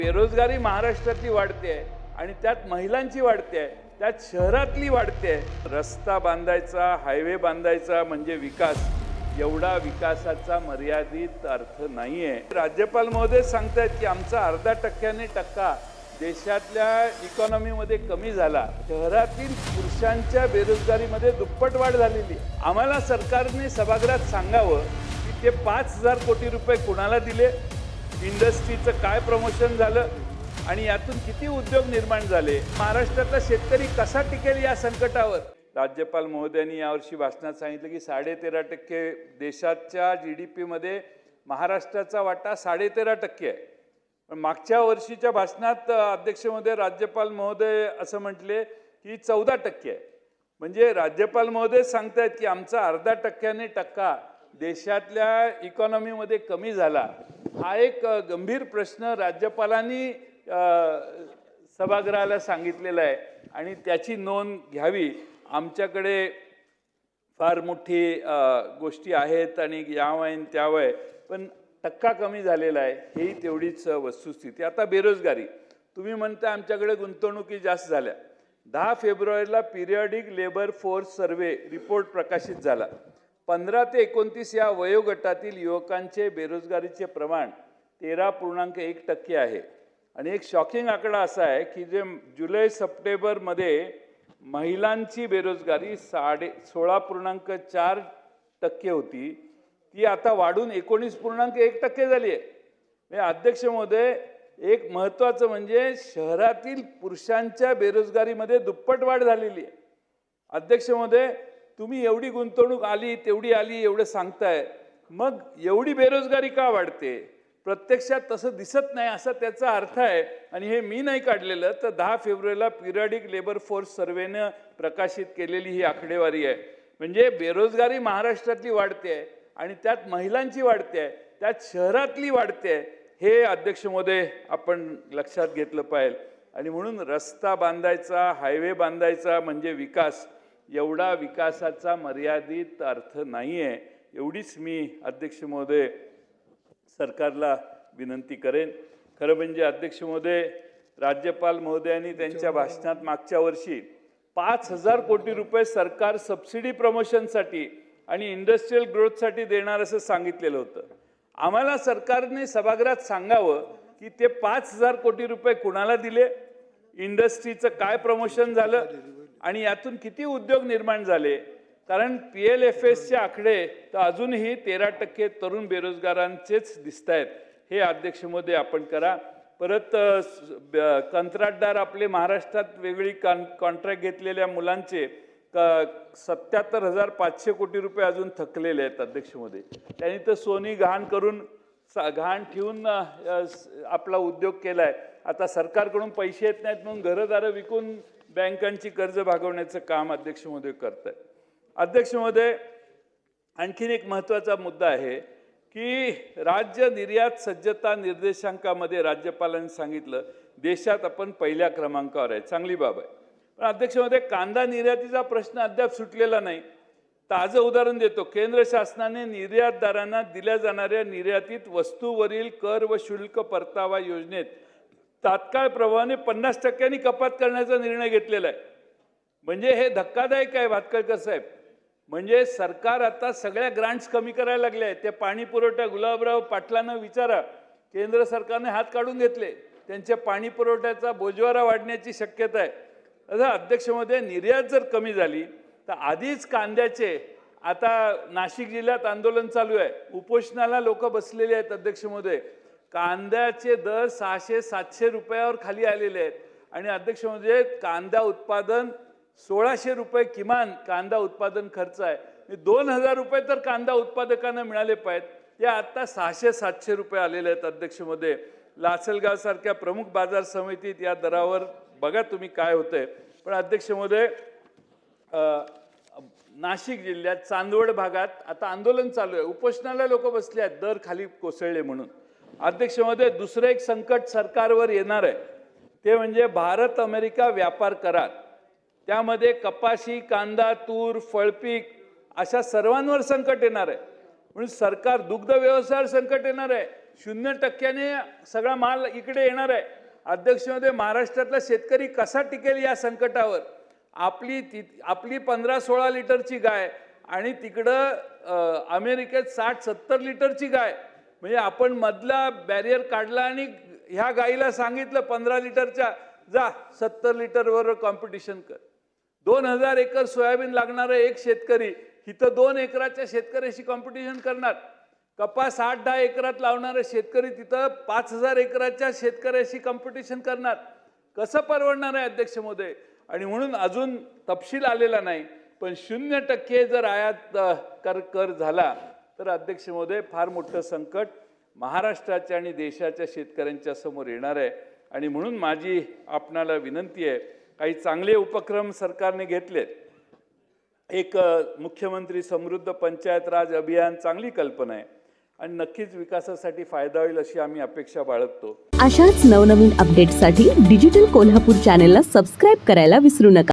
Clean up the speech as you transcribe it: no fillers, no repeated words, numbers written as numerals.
बेरोजगारी महाराष्ट्रातली वाढते आहे आणि त्यात महिलांची वाढते आहे, त्यात शहरातली वाढते आहे। रस्ता बांधायचा, हायवे बांधायचा म्हणजे विकास, एवढा विकासाचा मर्यादित अर्थ नाही आहे। राज्यपाल महोदय सांगतायत की आमचा 0.5% टक्का देशातल्या इकॉनॉमीमध्ये कमी झाला। शहरातील पुरुषांच्या बेरोजगारीमध्ये दुप्पट वाढ झालेली आहे। आम्हाला सरकारने सभागृहात सांगावं की ते 5,000 कोटी रुपये कुणाला दिले, इंडस्ट्रीचं काय प्रमोशन झालं आणि यातून किती उद्योग निर्माण झाले, महाराष्ट्रातला शेतकरी कसा टिकेल या संकटावर। राज्यपाल महोदयांनी यावर्षी भाषणात सांगितलं की 13.5% देशाच्या GDP मध्ये महाराष्ट्राचा वाटा 13.5% आहे। पण मागच्या वर्षीच्या भाषणात अध्यक्ष महोदय राज्यपाल महोदय असं म्हटले की 14% आहे। म्हणजे राज्यपाल महोदय सांगतायत की आमचा 0.5% टक्का देशातल्या इकॉनॉमीमध्ये कमी झाला। हा एक गंभीर प्रश्न राज्यपालांनी सभागृहाला सांगितलेला आहे आणि त्याची नोंद घ्यावी। आमच्याकडे फार मोठी गोष्टी आहेत आणि यावय त्यावय, पण टक्का कमी झालेला आहे, ही तेवढीच वस्तुस्थिती। आता बेरोजगारी, तुम्ही म्हणता आमच्याकडे गुंतवणुकी जास्त झाल्या। 10 फेब्रुवारीला periodic labour force survey report प्रकाशित झाला। 15 ते 29 या वयोगटातील युवकांचे बेरोजगारीचे प्रमाण 13.1% आहे आणि एक शॉकिंग आकडा असा आहे की जे जुलै सप्टेंबरमध्ये महिलांची बेरोजगारी 16.4% होती, ती आता वाढून 19.1% झाली आहे। म्हणजे अध्यक्ष महोदय, एक महत्त्वाचं म्हणजे शहरातील पुरुषांच्या बेरोजगारीमध्ये दुप्पट वाढ झालेली आहे। अध्यक्ष महोदय, तुम्ही एवढी गुंतवणूक आली तेवढी आली एवढं सांगताय, मग एवढी बेरोजगारी का वाढते? प्रत्यक्षात तसं दिसत नाही असा त्याचा अर्थ आहे आणि हे मी नाही काढलेलं, तर 10 फेब्रुवारीला पिरियडिक लेबर फोर्स सर्व्हेनं प्रकाशित केलेली ही आकडेवारी आहे। म्हणजे बेरोजगारी महाराष्ट्रातली वाढते आहे आणि त्यात महिलांची वाढते आहे, त्यात शहरातली वाढते आहे, हे अध्यक्ष महोदय आपण लक्षात घेतलं पाहिजे। आणि म्हणून रस्ता बांधायचा, हायवे बांधायचा म्हणजे विकास, एवढा विकासाचा मर्यादित अर्थ नाही आहे। एवढीच मी अध्यक्ष महोदय सरकारला विनंती करेन। खरं म्हणजे अध्यक्ष महोदय, राज्यपाल महोदयांनी त्यांच्या भाषणात मागच्या वर्षी 5,000 कोटी रुपये सरकार सबसिडी प्रमोशनसाठी आणि इंडस्ट्रियल ग्रोथसाठी देणार असं सांगितलेलं होतं। आम्हाला सरकारने सभागृहात सांगावं की ते 5,000 कोटी रुपये कुणाला दिले, इंडस्ट्रीचं काय प्रमोशन झालं आणि यातून किती उद्योग निर्माण झाले। कारण PLFSचे आकडे तर अजूनही 13% तरुण बेरोजगारांचेच दिसत आहेत। हे अध्यक्ष महोदय आपण करा। परत कंत्राटदार आपले महाराष्ट्रात वेगळी कॉन्ट्रॅक्ट घेतलेल्या मुलांचे 77,500 कोटी रुपये अजून थकलेले आहेत अध्यक्ष महोदय। त्यांनी तर सोनी घाण करून घाण ठेवून आपला उद्योग केला आहे। आता सरकारकडून पैसे येत नाहीत म्हणून घरदारं विकून बँकांची कर्ज भागवण्याचं काम अध्यक्ष महोदय करत आहेत। अध्यक्ष महोदय, आणखीन एक महत्त्वाचा मुद्दा आहे की राज्य निर्यात सज्जता निर्देशांकामध्ये राज्यपालांनी सांगितलं देशात आपण पहिल्या क्रमांकावर आहे, चांगली बाब आहे। पण अध्यक्ष महोदय, कांदा निर्यातीचा प्रश्न अद्याप सुटलेला नाही। ताजं उदाहरण देतो, केंद्र शासनाने निर्यातदारांना दिल्या जाणाऱ्या निर्यातीत वस्तूवरील कर व शुल्क परतावा योजनेत तात्काळ प्रभावाने 50% कपात करण्याचा निर्णय घेतलेला आहे। म्हणजे हे धक्कादायक आहे भातखळकर साहेब। म्हणजे सरकार आता सगळ्या ग्रांट्स कमी करायला लागले आहेत। ते पाणी पुरवठा गुलाबराव पाटलांना विचारा, केंद्र सरकारने हात काढून घेतले, त्यांच्या पाणी पुरवठ्याचा बोजवारा वाढण्याची शक्यता आहे। आता अध्यक्ष महोदय, निर्यात जर कमी झाली तर आधीच कांद्याचे, आता नाशिक जिल्ह्यात आंदोलन चालू आहे, उपोषणाला लोक बसलेले आहेत अध्यक्ष महोदय। कांद्याचे दर 600-700 रुपयावर खाली आलेले आहेत आणि अध्यक्ष महोदय, कांदा उत्पादन 1,600 रुपये किमान कांदा उत्पादन खर्च आहे। 2,000 रुपये तर कांदा उत्पादकांना मिळाले पाहिजेत, ते आता 600-700 रुपये आलेले आहेत अध्यक्ष महोदय। लासलगाव सारख्या प्रमुख बाजार समितीत या दरावर बघा तुम्ही काय होतंय। पण अध्यक्ष महोदय, नाशिक जिल्ह्यात चांदवड भागात आता आंदोलन चालू आहे, उपोषणाला लोक बसले आहेत दर खाली कोसळले म्हणून। अध्यक्ष महोदय, दुसरं एक संकट सरकारवर येणार आहे, ते म्हणजे भारत अमेरिका व्यापार करार। त्यामध्ये कपाशी, कांदा, तूर, फळपीक अशा सर्वांवर संकट येणार आहे। म्हणून सरकार दुग्ध व्यवसायावर संकट येणार आहे, 0% सगळा माल इकडे येणार आहे. अध्यक्ष महोदय, महाराष्ट्रातला शेतकरी कसा टिकेल या संकटावर? आपली 15-16 लिटरची गाय आणि तिकडं अमेरिकेत 60-70 लिटरची गाय. म्हणजे आपण मधला बॅरियर काढला आणि ह्या गाईला सांगितलं 15 लिटरच्या जा 70 लिटरवर कॉम्पिटिशन कर. 2000 एकर सोयाबीन लागणारा एक शेतकरी इथं 2 एकराच्या शेतकऱ्याशी कॉम्पिटिशन करणार. कपास 8-10 एकरात लावणारे शेतकरी तिथं 5000 एकराच्या शेतकऱ्याशी कॉम्पिटिशन करणार. कसं परवडणार आहे अध्यक्ष महोदय? आणि म्हणून अजून तपशील आलेला नाही, पण 0% जर आयात कर झाला तर अध्यक्ष महोदय फार मोठं संकट महाराष्ट्राच्या आणि देशाच्या शेतकऱ्यांच्या समोर येणार आहे. आणि म्हणून माझी आपणाला विनंती आहे, काही चांगले उपक्रम सरकारने घेतलेत. एक मुख्यमंत्री समृद्ध पंचायत राज अभियान चांगली कल्पना आहे आणि नक्कीच विकासासाठी फायदा होईल अशी आम्ही अपेक्षा बाळगतो. अशाच नवनवीन अपडेट्ससाठी डिजिटल कोल्हापूर चॅनेलला सबस्क्राईब करायला विसरू नका.